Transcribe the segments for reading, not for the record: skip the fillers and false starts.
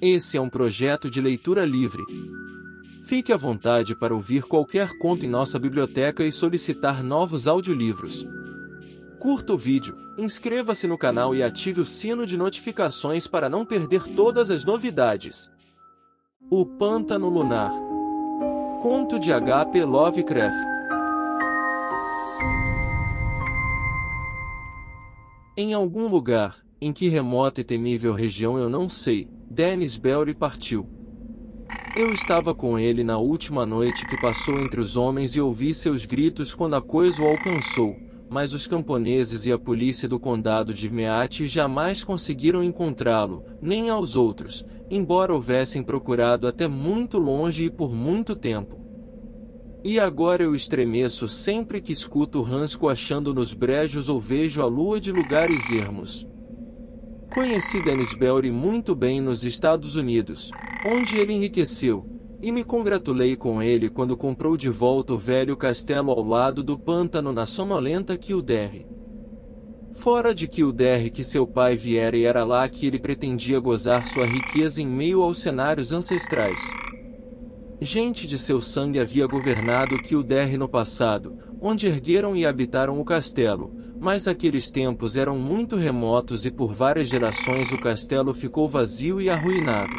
Esse é um projeto de leitura livre. Fique à vontade para ouvir qualquer conto em nossa biblioteca e solicitar novos audiolivros. Curta o vídeo, inscreva-se no canal e ative o sino de notificações para não perder todas as novidades. O Pântano Lunar. Conto de H.P. Lovecraft. Em algum lugar, em que remota e temível região eu não sei, Dennis Belry partiu. Eu estava com ele na última noite que passou entre os homens e ouvi seus gritos quando a coisa o alcançou, mas os camponeses e a polícia do condado de Meath jamais conseguiram encontrá-lo, nem aos outros, embora houvessem procurado até muito longe e por muito tempo. E agora eu estremeço sempre que escuto o Hans coachando nos brejos ou vejo a lua de lugares ermos. Conheci Dennis Belry muito bem nos Estados Unidos, onde ele enriqueceu, e me congratulei com ele quando comprou de volta o velho castelo ao lado do pântano na sonolenta Kildare. Fora de Kildare que seu pai viera e era lá que ele pretendia gozar sua riqueza em meio aos cenários ancestrais. Gente de seu sangue havia governado Kildare no passado, onde ergueram e habitaram o castelo, mas aqueles tempos eram muito remotos e por várias gerações o castelo ficou vazio e arruinado.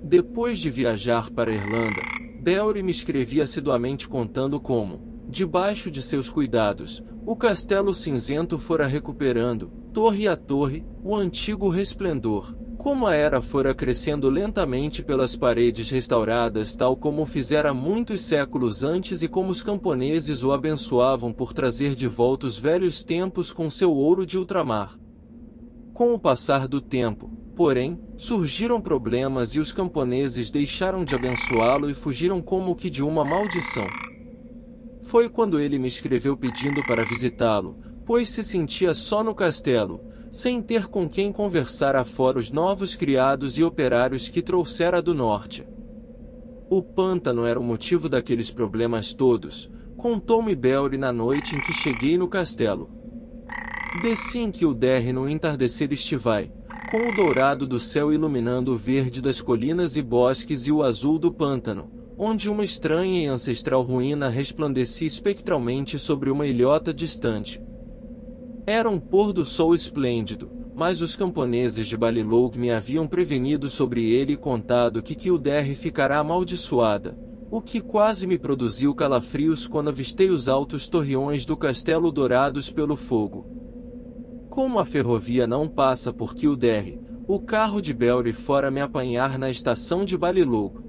Depois de viajar para a Irlanda, Belry me escrevia assiduamente contando como, debaixo de seus cuidados, o castelo cinzento fora recuperando, torre a torre, o antigo resplendor, como a era fora crescendo lentamente pelas paredes restauradas tal como fizera muitos séculos antes e como os camponeses o abençoavam por trazer de volta os velhos tempos com seu ouro de ultramar. Com o passar do tempo, porém, surgiram problemas e os camponeses deixaram de abençoá-lo e fugiram como que de uma maldição. Foi quando ele me escreveu pedindo para visitá-lo, pois se sentia só no castelo, sem ter com quem conversar afora os novos criados e operários que trouxera do norte. O pântano era o motivo daqueles problemas todos, contou-me Belry na noite em que cheguei no castelo. Desci em Kildare no entardecer estivai, com o dourado do céu iluminando o verde das colinas e bosques e o azul do pântano, onde uma estranha e ancestral ruína resplandecia espectralmente sobre uma ilhota distante. Era um pôr do sol esplêndido, mas os camponeses de Ballylough me haviam prevenido sobre ele e contado que Kildare ficará amaldiçoada, o que quase me produziu calafrios quando avistei os altos torreões do castelo dourados pelo fogo. Como a ferrovia não passa por Kildare, o carro de Belry fora me apanhar na estação de Ballylough.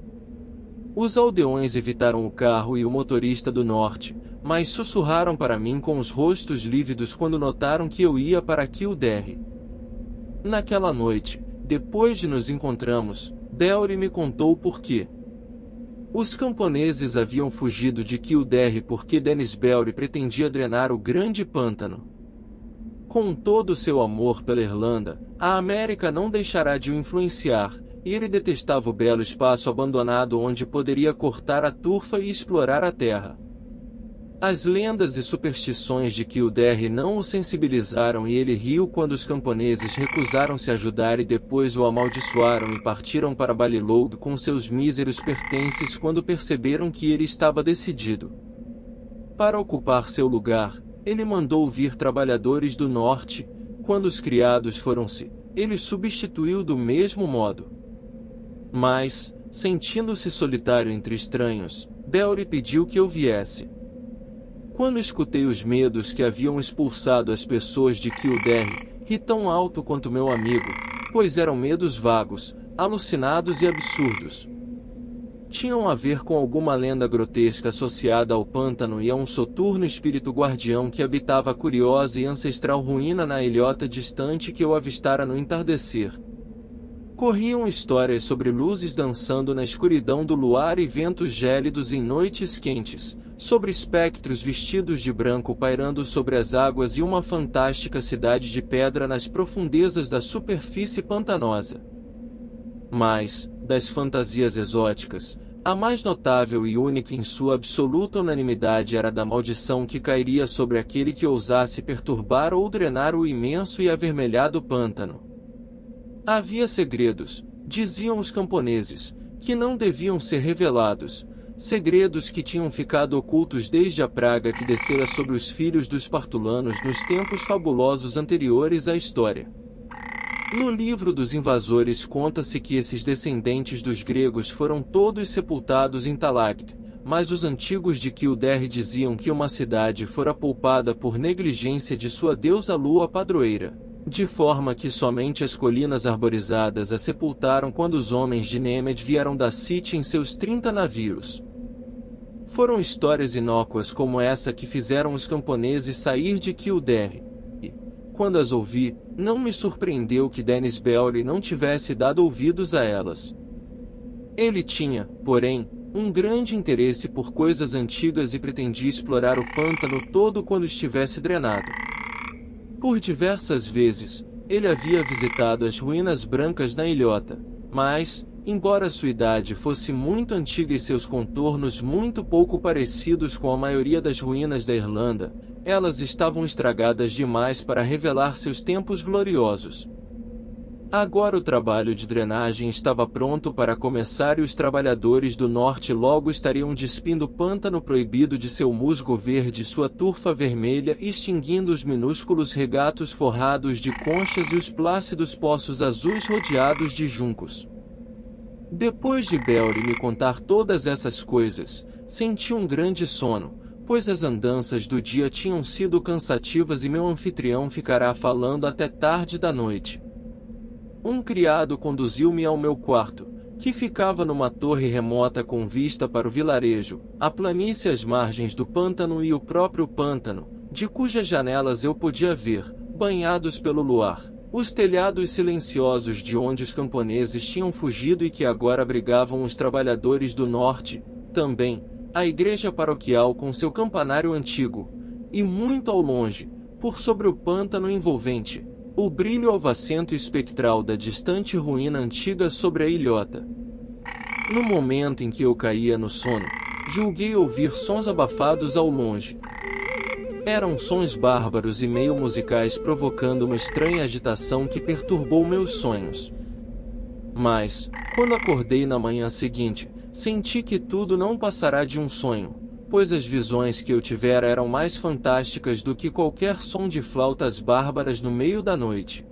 Os aldeões evitaram o carro e o motorista do norte, mas sussurraram para mim com os rostos lívidos quando notaram que eu ia para Kildare. Naquela noite, depois de nos encontrarmos, Belry me contou por quê. Os camponeses haviam fugido de Kildare porque Dennis Belry pretendia drenar o grande pântano. Com todo o seu amor pela Irlanda, a América não deixará de o influenciar, e ele detestava o belo espaço abandonado onde poderia cortar a turfa e explorar a terra. As lendas e superstições de Kildare não o sensibilizaram e ele riu quando os camponeses recusaram-se a ajudar e depois o amaldiçoaram e partiram para Ballylough com seus míseros pertences quando perceberam que ele estava decidido. Para ocupar seu lugar, ele mandou vir trabalhadores do norte. Quando os criados foram-se, ele substituiu do mesmo modo. Mas, sentindo-se solitário entre estranhos, Belry pediu que eu viesse. Quando escutei os medos que haviam expulsado as pessoas de Kildare, ri tão alto quanto meu amigo, pois eram medos vagos, alucinados e absurdos. Tinham a ver com alguma lenda grotesca associada ao pântano e a um soturno espírito guardião que habitava a curiosa e ancestral ruína na ilhota distante que eu avistara no entardecer. Corriam histórias sobre luzes dançando na escuridão do luar e ventos gélidos em noites quentes, sobre espectros vestidos de branco pairando sobre as águas e uma fantástica cidade de pedra nas profundezas da superfície pantanosa. Mas, das fantasias exóticas, a mais notável e única em sua absoluta unanimidade era da maldição que cairia sobre aquele que ousasse perturbar ou drenar o imenso e avermelhado pântano. Havia segredos, diziam os camponeses, que não deviam ser revelados, segredos que tinham ficado ocultos desde a praga que descera sobre os filhos dos Partulanos nos tempos fabulosos anteriores à história. No livro dos invasores conta-se que esses descendentes dos gregos foram todos sepultados em Talacte, mas os antigos de Kildare diziam que uma cidade fora poupada por negligência de sua deusa lua padroeira, de forma que somente as colinas arborizadas a sepultaram quando os homens de Nemed vieram da Cite em seus 30 navios. Foram histórias inócuas como essa que fizeram os camponeses sair de Kildare. E, quando as ouvi, não me surpreendeu que Dennis Belry não tivesse dado ouvidos a elas. Ele tinha, porém, um grande interesse por coisas antigas e pretendia explorar o pântano todo quando estivesse drenado. Por diversas vezes, ele havia visitado as ruínas brancas na ilhota, mas, embora sua idade fosse muito antiga e seus contornos muito pouco parecidos com a maioria das ruínas da Irlanda, elas estavam estragadas demais para revelar seus tempos gloriosos. Agora o trabalho de drenagem estava pronto para começar e os trabalhadores do norte logo estariam despindo o pântano proibido de seu musgo verde e sua turfa vermelha, extinguindo os minúsculos regatos forrados de conchas e os plácidos poços azuis rodeados de juncos. Depois de Belry me contar todas essas coisas, senti um grande sono, pois as andanças do dia tinham sido cansativas e meu anfitrião ficará falando até tarde da noite. Um criado conduziu-me ao meu quarto, que ficava numa torre remota com vista para o vilarejo, a planície às margens do pântano e o próprio pântano, de cujas janelas eu podia ver, banhados pelo luar, os telhados silenciosos de onde os camponeses tinham fugido e que agora abrigavam os trabalhadores do norte, também, a igreja paroquial com seu campanário antigo, e muito ao longe, por sobre o pântano envolvente, o brilho alvacento e espectral da distante ruína antiga sobre a ilhota. No momento em que eu caía no sono, julguei ouvir sons abafados ao longe. Eram sons bárbaros e meio musicais provocando uma estranha agitação que perturbou meus sonhos. Mas, quando acordei na manhã seguinte, senti que tudo não passará de um sonho, pois as visões que eu tivera eram mais fantásticas do que qualquer som de flautas bárbaras no meio da noite.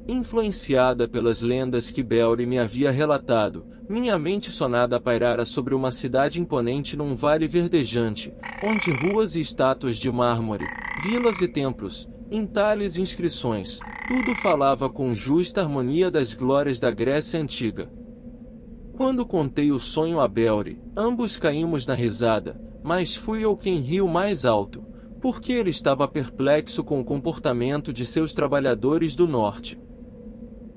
Influenciada pelas lendas que Belry me havia relatado, minha mente sonada pairara sobre uma cidade imponente num vale verdejante, onde ruas e estátuas de mármore, vilas e templos, entalhes e inscrições, tudo falava com justa harmonia das glórias da Grécia Antiga. Quando contei o sonho a Belry, ambos caímos na risada, mas fui eu quem riu mais alto, porque ele estava perplexo com o comportamento de seus trabalhadores do norte.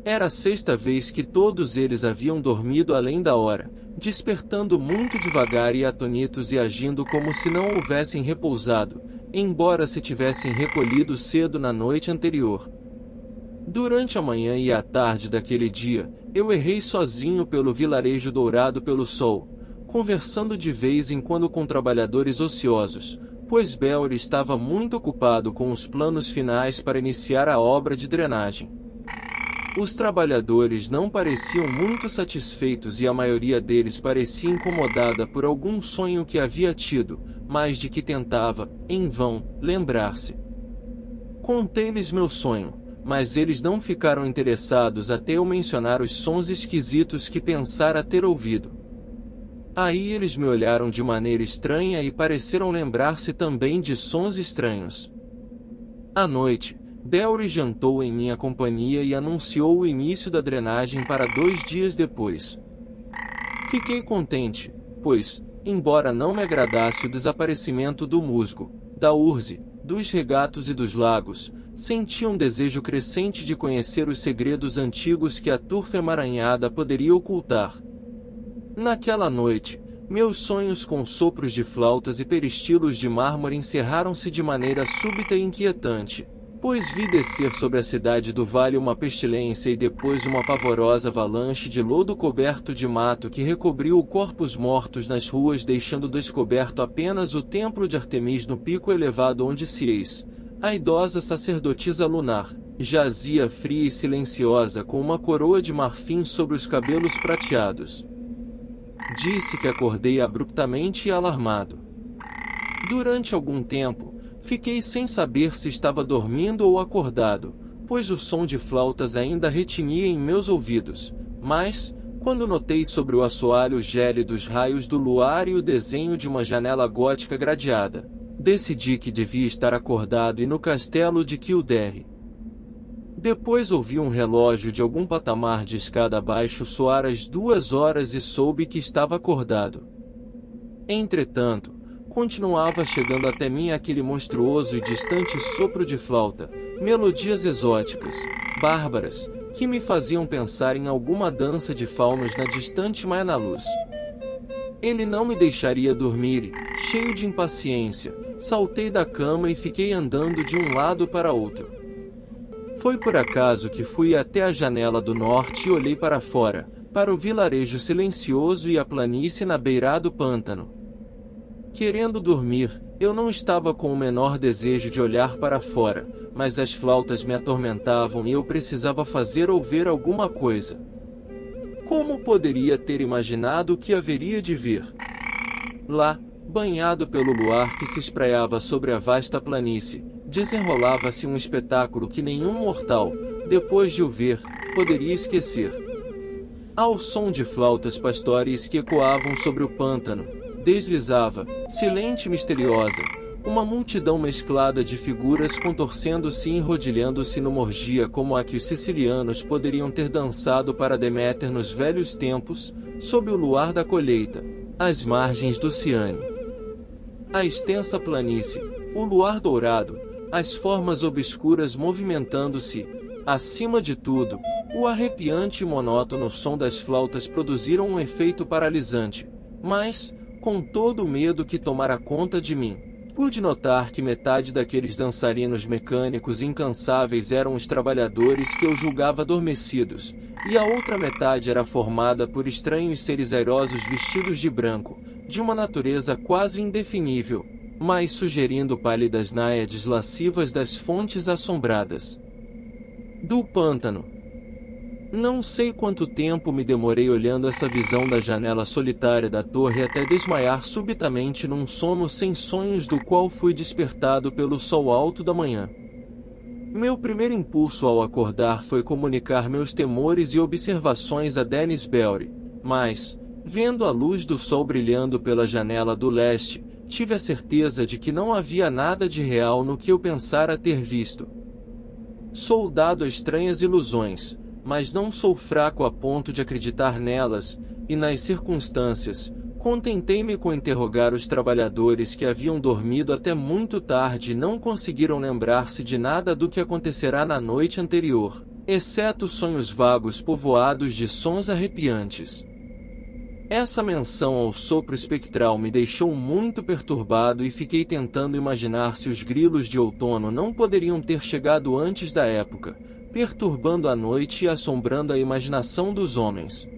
Era a sexta vez que todos eles haviam dormido além da hora, despertando muito devagar e atonitos e agindo como se não houvessem repousado, embora se tivessem recolhido cedo na noite anterior. Durante a manhã e a tarde daquele dia, eu errei sozinho pelo vilarejo dourado pelo sol, conversando de vez em quando com trabalhadores ociosos, pois Belry estava muito ocupado com os planos finais para iniciar a obra de drenagem. Os trabalhadores não pareciam muito satisfeitos e a maioria deles parecia incomodada por algum sonho que havia tido, mas de que tentava, em vão, lembrar-se. Contei-lhes meu sonho, mas eles não ficaram interessados até eu mencionar os sons esquisitos que pensara ter ouvido. Aí eles me olharam de maneira estranha e pareceram lembrar-se também de sons estranhos. À noite, Belry jantou em minha companhia e anunciou o início da drenagem para 2 dias depois. Fiquei contente, pois, embora não me agradasse o desaparecimento do musgo, da urze, dos regatos e dos lagos, senti um desejo crescente de conhecer os segredos antigos que a turfa emaranhada poderia ocultar. Naquela noite, meus sonhos com sopros de flautas e peristilos de mármore encerraram-se de maneira súbita e inquietante, pois vi descer sobre a cidade do vale uma pestilência e depois uma pavorosa avalanche de lodo coberto de mato que recobriu os corpos mortos nas ruas, deixando descoberto apenas o templo de Artemis no pico elevado onde se eis, a idosa sacerdotisa lunar, Jazia fria e silenciosa com uma coroa de marfim sobre os cabelos prateados. Disse que acordei abruptamente e alarmado. Durante algum tempo, fiquei sem saber se estava dormindo ou acordado, pois o som de flautas ainda retinia em meus ouvidos, mas, quando notei sobre o assoalho gélido os raios do luar e o desenho de uma janela gótica gradeada, decidi que devia estar acordado e no castelo de Kildare. Depois ouvi um relógio de algum patamar de escada abaixo soar às 2 horas e soube que estava acordado. Entretanto, continuava chegando até mim aquele monstruoso e distante sopro de flauta, melodias exóticas, bárbaras, que me faziam pensar em alguma dança de faunos na distante Maia-na-Luz. Ele não me deixaria dormir e, cheio de impaciência, saltei da cama e fiquei andando de um lado para outro. Foi por acaso que fui até a janela do norte e olhei para fora, para o vilarejo silencioso e a planície na beirada do pântano. Querendo dormir, eu não estava com o menor desejo de olhar para fora, mas as flautas me atormentavam e eu precisava fazer ou ver alguma coisa. Como poderia ter imaginado o que haveria de vir? Lá, banhado pelo luar que se espraiava sobre a vasta planície, desenrolava-se um espetáculo que nenhum mortal, depois de o ver, poderia esquecer. Ao som de flautas pastóreis que ecoavam sobre o pântano, deslizava, silente e misteriosa, uma multidão mesclada de figuras contorcendo-se e enrodilhando-se numa orgia como a que os sicilianos poderiam ter dançado para Deméter nos velhos tempos, sob o luar da colheita, às margens do Ciane. A extensa planície, o luar dourado, as formas obscuras movimentando-se, acima de tudo, o arrepiante e monótono som das flautas produziram um efeito paralisante, mas, com todo o medo que tomara conta de mim, pude notar que metade daqueles dançarinos mecânicos incansáveis eram os trabalhadores que eu julgava adormecidos, e a outra metade era formada por estranhos seres airosos vestidos de branco, de uma natureza quase indefinível, mas sugerindo pálidas náiades lascivas das fontes assombradas do pântano. Não sei quanto tempo me demorei olhando essa visão da janela solitária da torre até desmaiar subitamente num sono sem sonhos do qual fui despertado pelo sol alto da manhã. Meu primeiro impulso ao acordar foi comunicar meus temores e observações a Dennis Belry, mas, vendo a luz do sol brilhando pela janela do leste, tive a certeza de que não havia nada de real no que eu pensara ter visto. Sou dado a estranhas ilusões, mas não sou fraco a ponto de acreditar nelas, e nas circunstâncias, contentei-me com interrogar os trabalhadores que haviam dormido até muito tarde e não conseguiram lembrar-se de nada do que acontecerá na noite anterior, exceto sonhos vagos povoados de sons arrepiantes. Essa menção ao sopro espectral me deixou muito perturbado e fiquei tentando imaginar se os grilos de outono não poderiam ter chegado antes da época, perturbando a noite e assombrando a imaginação dos homens.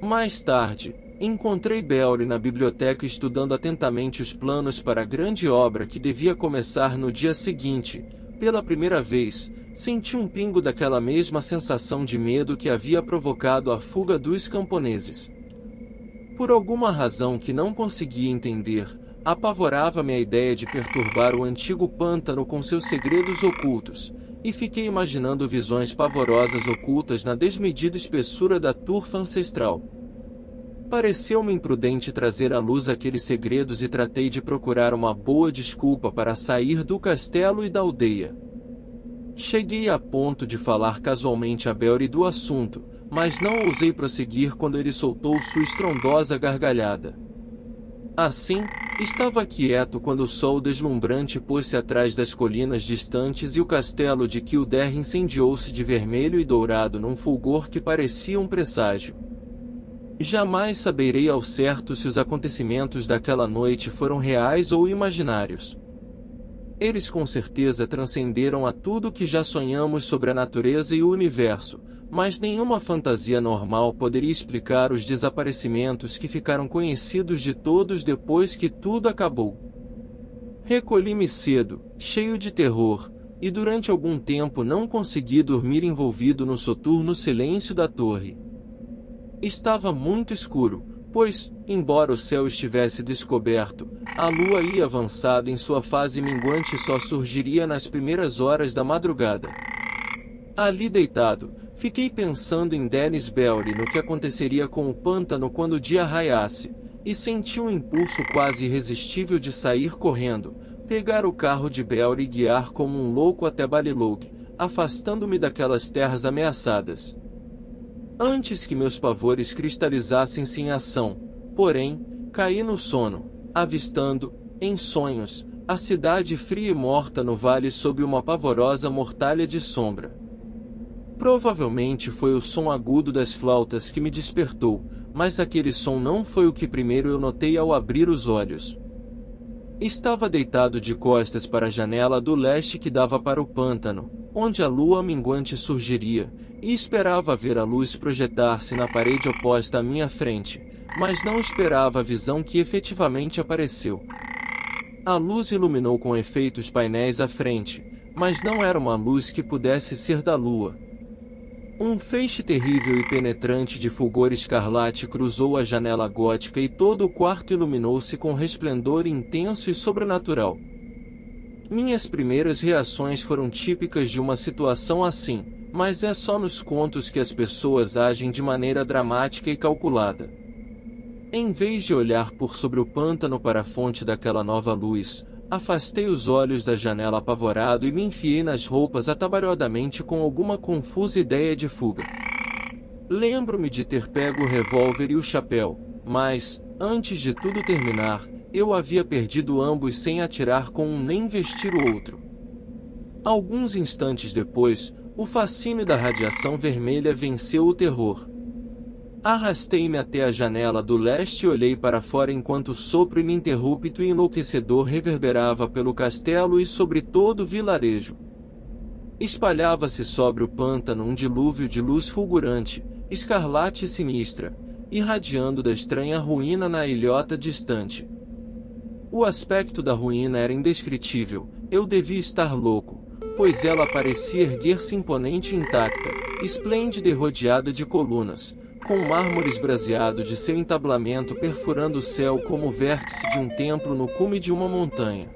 Mais tarde, encontrei Belry na biblioteca estudando atentamente os planos para a grande obra que devia começar no dia seguinte. Pela primeira vez, senti um pingo daquela mesma sensação de medo que havia provocado a fuga dos camponeses. Por alguma razão que não conseguia entender, apavorava-me a ideia de perturbar o antigo pântano com seus segredos ocultos, e fiquei imaginando visões pavorosas ocultas na desmedida espessura da turfa ancestral. Pareceu-me imprudente trazer à luz aqueles segredos e tratei de procurar uma boa desculpa para sair do castelo e da aldeia. Cheguei a ponto de falar casualmente a Belry do assunto, mas não ousei prosseguir quando ele soltou sua estrondosa gargalhada. Assim, estava quieto quando o sol deslumbrante pôs-se atrás das colinas distantes e o castelo de Kildare incendiou-se de vermelho e dourado num fulgor que parecia um presságio. Jamais saberei ao certo se os acontecimentos daquela noite foram reais ou imaginários. Eles com certeza transcenderam a tudo que já sonhamos sobre a natureza e o universo, mas nenhuma fantasia normal poderia explicar os desaparecimentos que ficaram conhecidos de todos depois que tudo acabou. Recolhi-me cedo, cheio de terror, e durante algum tempo não consegui dormir envolvido no soturno silêncio da torre. Estava muito escuro, pois, embora o céu estivesse descoberto, a lua ia avançada em sua fase minguante e só surgiria nas primeiras horas da madrugada. Ali deitado, fiquei pensando em Dennis Belry, no que aconteceria com o pântano quando o dia raiasse, e senti um impulso quase irresistível de sair correndo, pegar o carro de Belry e guiar como um louco até Ballylough, afastando-me daquelas terras ameaçadas. Antes que meus pavores cristalizassem-se em ação, porém, caí no sono, avistando, em sonhos, a cidade fria e morta no vale sob uma pavorosa mortalha de sombra. Provavelmente foi o som agudo das flautas que me despertou, mas aquele som não foi o que primeiro eu notei ao abrir os olhos. Estava deitado de costas para a janela do leste que dava para o pântano, onde a lua minguante surgiria, e esperava ver a luz projetar-se na parede oposta à minha frente, mas não esperava a visão que efetivamente apareceu. A luz iluminou com efeito os painéis à frente, mas não era uma luz que pudesse ser da lua. Um feixe terrível e penetrante de fulgor escarlate cruzou a janela gótica e todo o quarto iluminou-se com resplendor intenso e sobrenatural. Minhas primeiras reações foram típicas de uma situação assim, mas é só nos contos que as pessoas agem de maneira dramática e calculada. Em vez de olhar por sobre o pântano para a fonte daquela nova luz, afastei os olhos da janela apavorado e me enfiei nas roupas atabalhoadamente com alguma confusa ideia de fuga. Lembro-me de ter pego o revólver e o chapéu, mas, antes de tudo terminar, eu havia perdido ambos sem atirar com um nem vestir o outro. Alguns instantes depois, o fascínio da radiação vermelha venceu o terror. Arrastei-me até a janela do leste e olhei para fora enquanto o sopro ininterrupto e enlouquecedor reverberava pelo castelo e sobre todo o vilarejo. Espalhava-se sobre o pântano um dilúvio de luz fulgurante, escarlate e sinistra, irradiando da estranha ruína na ilhota distante. O aspecto da ruína era indescritível, eu devia estar louco, pois ela parecia erguer-se imponente e intacta, esplêndida e rodeada de colunas, com o mármore esbraseado de seu entablamento perfurando o céu como o vértice de um templo no cume de uma montanha.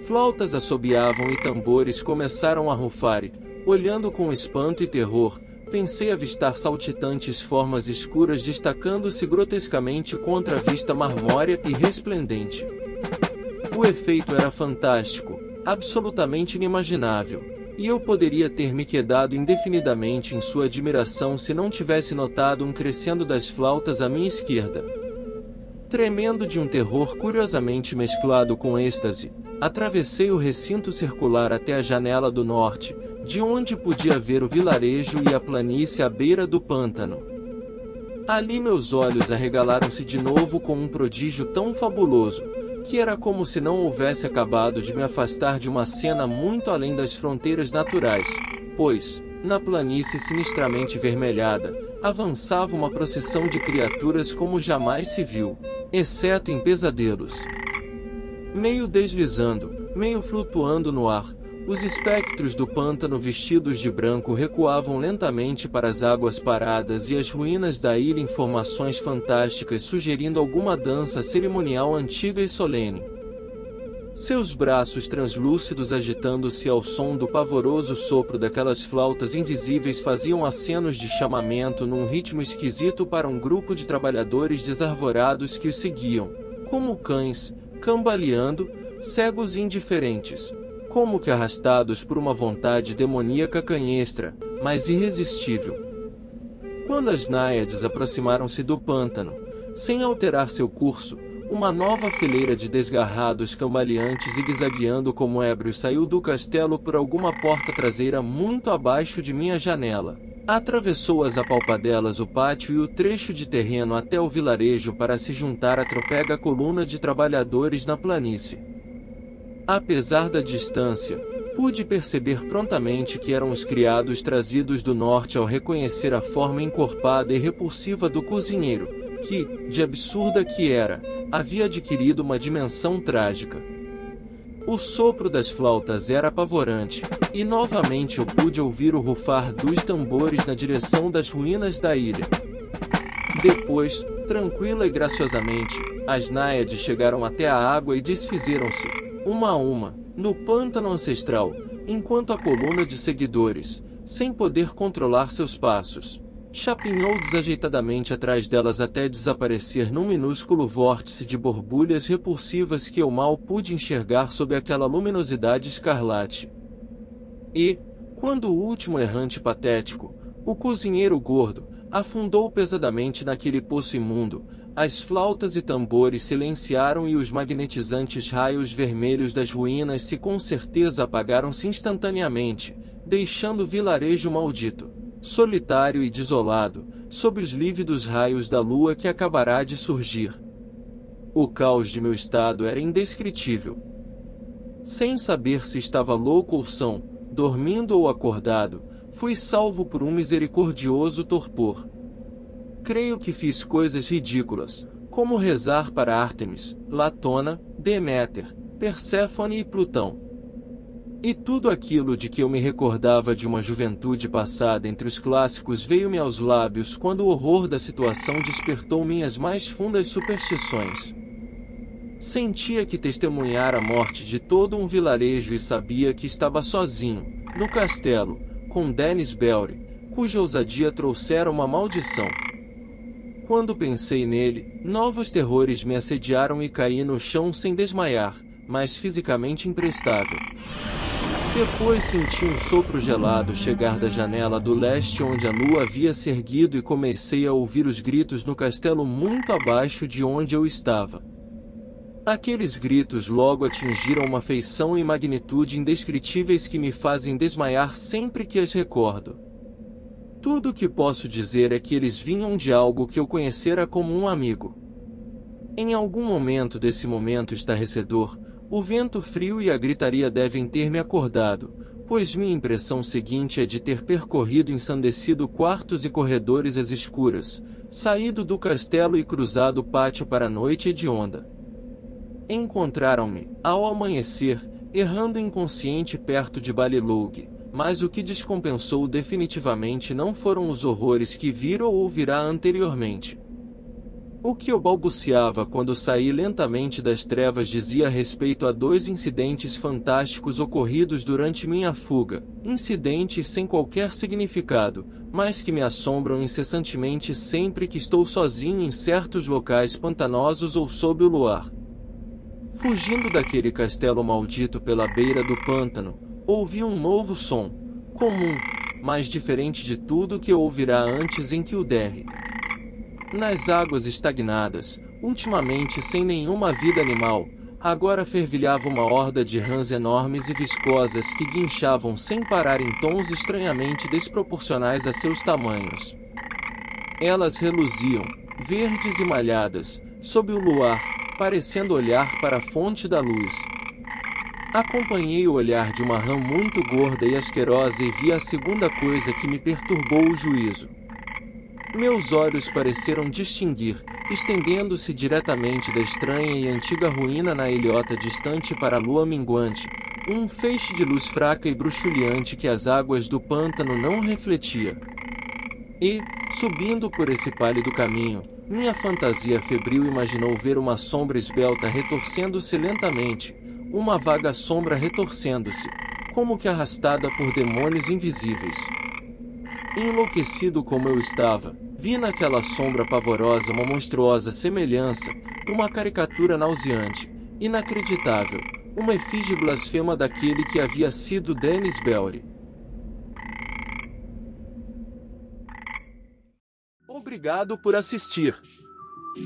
Flautas assobiavam e tambores começaram a rufar e, olhando com espanto e terror, pensei avistar saltitantes formas escuras destacando-se grotescamente contra a vista marmórea e resplendente. O efeito era fantástico, absolutamente inimaginável, e eu poderia ter me quedado indefinidamente em sua admiração se não tivesse notado um crescendo das flautas à minha esquerda. Tremendo de um terror curiosamente mesclado com êxtase, atravessei o recinto circular até a janela do norte, de onde podia ver o vilarejo e a planície à beira do pântano. Ali meus olhos arregalaram-se de novo com um prodígio tão fabuloso, que era como se não houvesse acabado de me afastar de uma cena muito além das fronteiras naturais, pois, na planície sinistramente vermelhada, avançava uma procissão de criaturas como jamais se viu, exceto em pesadelos. Meio deslizando, meio flutuando no ar, os espectros do pântano vestidos de branco recuavam lentamente para as águas paradas e as ruínas da ilha em formações fantásticas sugerindo alguma dança cerimonial antiga e solene. Seus braços translúcidos agitando-se ao som do pavoroso sopro daquelas flautas invisíveis faziam acenos de chamamento num ritmo esquisito para um grupo de trabalhadores desarvorados que os seguiam, como cães, cambaleando, cegos e indiferentes, como que arrastados por uma vontade demoníaca canhestra, mas irresistível. Quando as náiades aproximaram-se do pântano, sem alterar seu curso, uma nova fileira de desgarrados cambaleantes zigue-zagueando como ébrios saiu do castelo por alguma porta traseira muito abaixo de minha janela. Atravessou as apalpadelas o pátio e o trecho de terreno até o vilarejo para se juntar à tropega coluna de trabalhadores na planície. Apesar da distância, pude perceber prontamente que eram os criados trazidos do norte ao reconhecer a forma encorpada e repulsiva do cozinheiro, que, de absurda que era, havia adquirido uma dimensão trágica. O sopro das flautas era apavorante, e novamente eu pude ouvir o rufar dos tambores na direção das ruínas da ilha. Depois, tranquila e graciosamente, as náiades chegaram até a água e desfizeram-se, uma a uma, no pântano ancestral, enquanto a coluna de seguidores, sem poder controlar seus passos, chapinhou desajeitadamente atrás delas até desaparecer num minúsculo vórtice de borbulhas repulsivas que eu mal pude enxergar sob aquela luminosidade escarlate. E, quando o último errante patético, o cozinheiro gordo, afundou pesadamente naquele poço imundo, as flautas e tambores silenciaram e os magnetizantes raios vermelhos das ruínas com certeza apagaram-se instantaneamente, deixando o vilarejo maldito, solitário e desolado, sob os lívidos raios da lua que acabará de surgir. O caos de meu estado era indescritível. Sem saber se estava louco ou são, dormindo ou acordado, fui salvo por um misericordioso torpor. Creio que fiz coisas ridículas, como rezar para Ártemis, Latona, Deméter, Perséfone e Plutão. E tudo aquilo de que eu me recordava de uma juventude passada entre os clássicos veio-me aos lábios quando o horror da situação despertou minhas mais fundas superstições. Sentia que testemunhara a morte de todo um vilarejo e sabia que estava sozinho, no castelo, com Dennis Belry, cuja ousadia trouxera uma maldição. Quando pensei nele, novos terrores me assediaram e caí no chão sem desmaiar, mas fisicamente imprestável. Depois senti um sopro gelado chegar da janela do leste onde a lua havia se erguido e comecei a ouvir os gritos no castelo muito abaixo de onde eu estava. Aqueles gritos logo atingiram uma feição e magnitude indescritíveis que me fazem desmaiar sempre que as recordo. Tudo o que posso dizer é que eles vinham de algo que eu conhecera como um amigo. Em algum momento desse momento estarrecedor, o vento frio e a gritaria devem ter me acordado, pois minha impressão seguinte é de ter percorrido ensandecido quartos e corredores às escuras, saído do castelo e cruzado o pátio para a noite hedionda. Encontraram-me, ao amanhecer, errando inconsciente perto de Balilogue, mas o que descompensou definitivamente não foram os horrores que vira ou ouvirá anteriormente. O que eu balbuciava quando saí lentamente das trevas dizia respeito a dois incidentes fantásticos ocorridos durante minha fuga, incidentes sem qualquer significado, mas que me assombram incessantemente sempre que estou sozinho em certos locais pantanosos ou sob o luar. Fugindo daquele castelo maldito pela beira do pântano, ouvi um novo som, comum, mas diferente de tudo que eu ouvirá antes em que o derre. Nas águas estagnadas, ultimamente sem nenhuma vida animal, agora fervilhava uma horda de rãs enormes e viscosas que guinchavam sem parar em tons estranhamente desproporcionais a seus tamanhos. Elas reluziam, verdes e malhadas, sob o luar, parecendo olhar para a fonte da luz. Acompanhei o olhar de uma rã muito gorda e asquerosa e vi a segunda coisa que me perturbou o juízo. Meus olhos pareceram distinguir, estendendo-se diretamente da estranha e antiga ruína na ilhota distante para a lua minguante, um feixe de luz fraca e bruxuleante que as águas do pântano não refletia. E, subindo por esse pálido caminho, minha fantasia febril imaginou ver uma sombra esbelta retorcendo-se lentamente, uma vaga sombra retorcendo-se, como que arrastada por demônios invisíveis. Enlouquecido como eu estava, vi naquela sombra pavorosa uma monstruosa semelhança, uma caricatura nauseante, inacreditável, uma efígie blasfema daquele que havia sido Dennis Belry. Obrigado por assistir.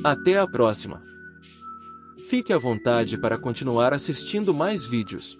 Até a próxima. Fique à vontade para continuar assistindo mais vídeos.